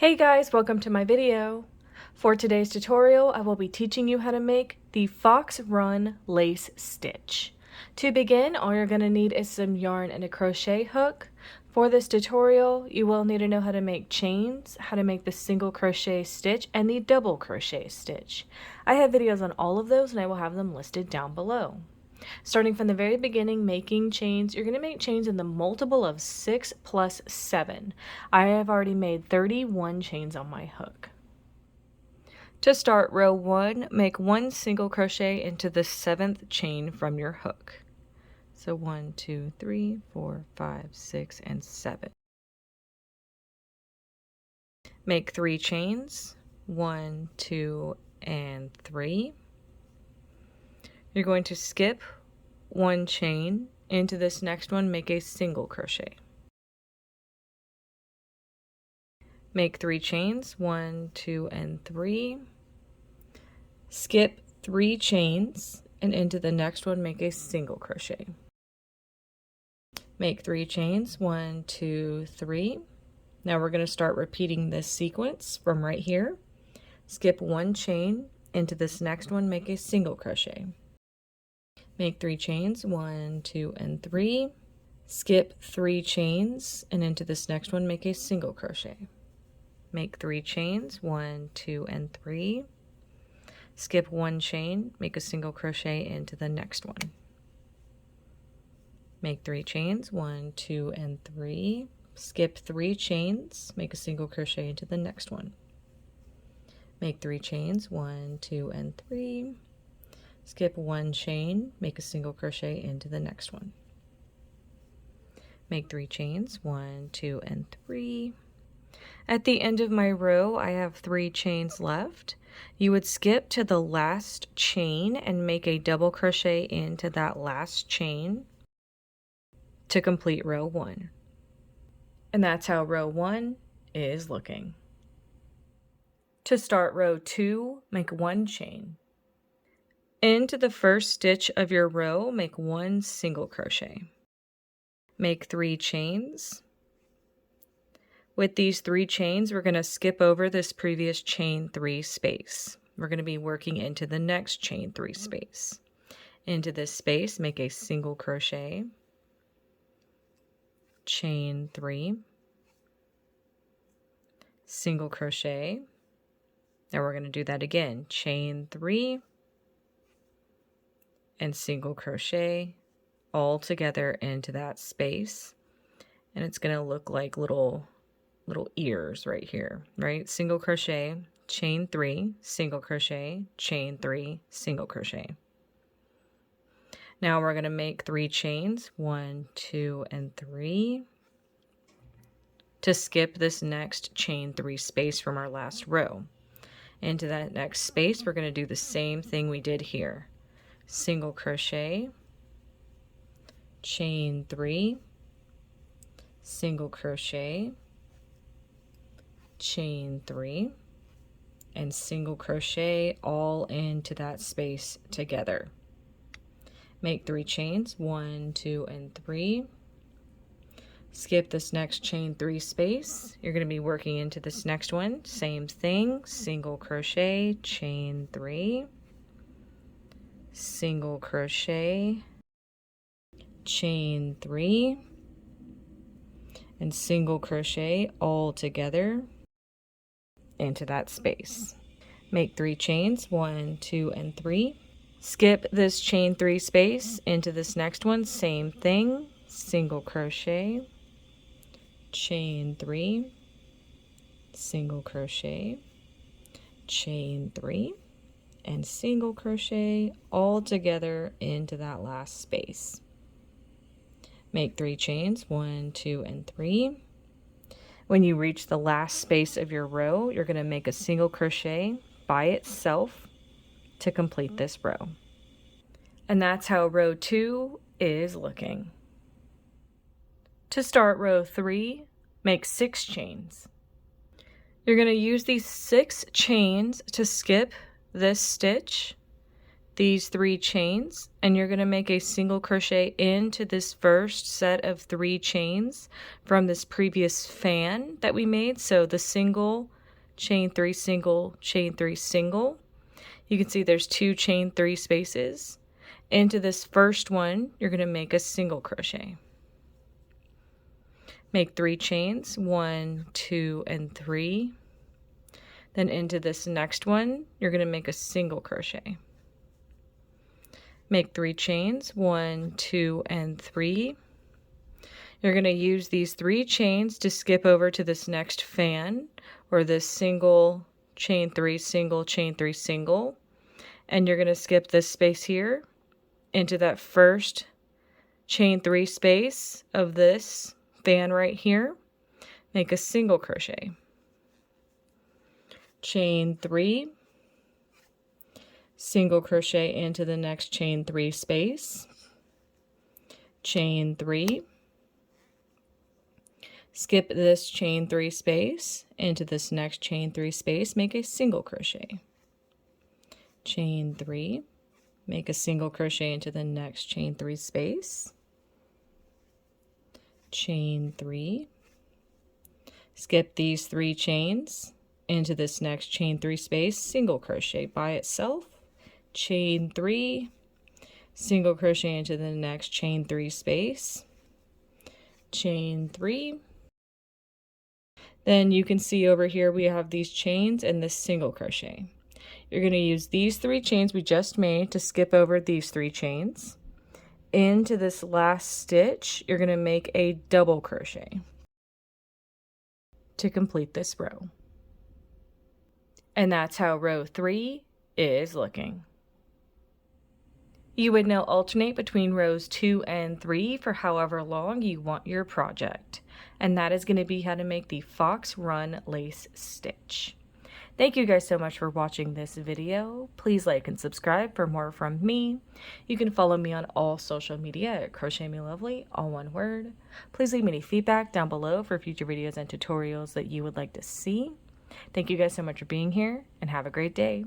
Hey guys, welcome to my video. For today's tutorial, I will be teaching you how to make the Fox Run lace stitch. To begin, all you're going to need is some yarn and a crochet hook. For this tutorial, you will need to know how to make chains, how to make the single crochet stitch, and the double crochet stitch. I have videos on all of those and I will have them listed down below. Starting from the very beginning, making chains, you're going to make chains in the multiple of 6 plus 7. I have already made 31 chains on my hook. To start row 1, make 1 single crochet into the 7th chain from your hook. So 1, 2, 3, 4, 5, 6, and 7. Make 3 chains, 1, 2, and 3. You're going to skip 1 chain into this next one, make a single crochet. Make 3 chains, 1, 2, and 3. Skip 3 chains and into the next one make a single crochet. Make 3 chains, 1, 2, 3. Now we're going to start repeating this sequence from right here. Skip 1 chain into this next one, make a single crochet. Make 3 chains, 1, 2, and 3. Skip 3 chains and into this next one make a single crochet. Make 3 chains, 1, 2, and 3. Skip 1 chain, make a single crochet into the next one. Make 3 chains, 1, 2, and 3. Skip 3 chains, make a single crochet into the next one. Make 3 chains, 1, 2, and 3. Skip 1 chain, make a single crochet into the next one. Make 3 chains, 1, 2, and 3. At the end of my row, I have 3 chains left. You would skip to the last chain and make a double crochet into that last chain to complete row 1. And that's how row 1 is looking. To start row 2, make 1 chain. Into the first stitch of your row, make 1 single crochet. Make 3 chains. With these 3 chains, we're going to skip over this previous chain 3 space. We're going to be working into the next chain 3 space. Into this space, make a single crochet, chain 3, single crochet. Now we're going to do that again, chain 3, and single crochet all together into that space, and it's going to look like little ears right here, right? Single crochet, chain 3, single crochet, chain 3, single crochet. Now we're going to make 3 chains, 1, 2, and 3, to skip this next chain 3 space from our last row. Into that next space, we're going to do the same thing we did here. Single crochet, chain 3, single crochet, chain 3, and single crochet all into that space together. Make 3 chains, 1, 2, and 3. Skip this next chain 3 space. You're going to be working into this next one. Same thing, single crochet, chain 3, single crochet, chain 3, and single crochet all together into that space. Make 3 chains, 1, 2, and 3. Skip this chain 3 space into this next one. Same thing, single crochet, chain 3, single crochet, chain 3, and single crochet all together into that last space. Make 3 chains, 1, 2, and 3. When you reach the last space of your row, you're going to make a single crochet by itself to complete this row. And that's how row 2 is looking. To start row 3, make 6 chains. You're going to use these 6 chains to skip this stitch, these 3 chains, and you're going to make a single crochet into this first set of 3 chains from this previous fan that we made. So the single chain 3 single, chain 3 single. You can see there's 2 chain 3 spaces. Into this first one, you're going to make a single crochet. Make 3 chains, 1, 2, and 3. Then into this next one, you're going to make a single crochet. Make 3 chains, 1, 2, and 3. You're going to use these 3 chains to skip over to this next fan, or this single, chain 3, single, chain 3, single. And you're going to skip this space here into that first chain 3 space of this fan right here. Make a single crochet. Chain 3, single crochet into the next chain 3 space. Chain 3. Skip this chain 3 space into this next chain 3 space, make a single crochet. Chain 3, make a single crochet into the next chain 3 space. Chain 3, skip these 3 chains into this next chain 3 space, single crochet by itself. Chain 3, single crochet into the next chain 3 space. Chain 3. Then you can see over here we have these chains and this single crochet. You're going to use these 3 chains we just made to skip over these 3 chains. Into this last stitch, you're going to make a double crochet to complete this row. And that's how row 3 is looking. You would now alternate between rows 2 and 3 for however long you want your project. And that is going to be how to make the fox run lace stitch. Thank you guys so much for watching this video. Please like and subscribe for more from me. You can follow me on all social media at crochetmelovely, all one word. Please leave me any feedback down below for future videos and tutorials that you would like to see. Thank you guys so much for being here, and have a great day.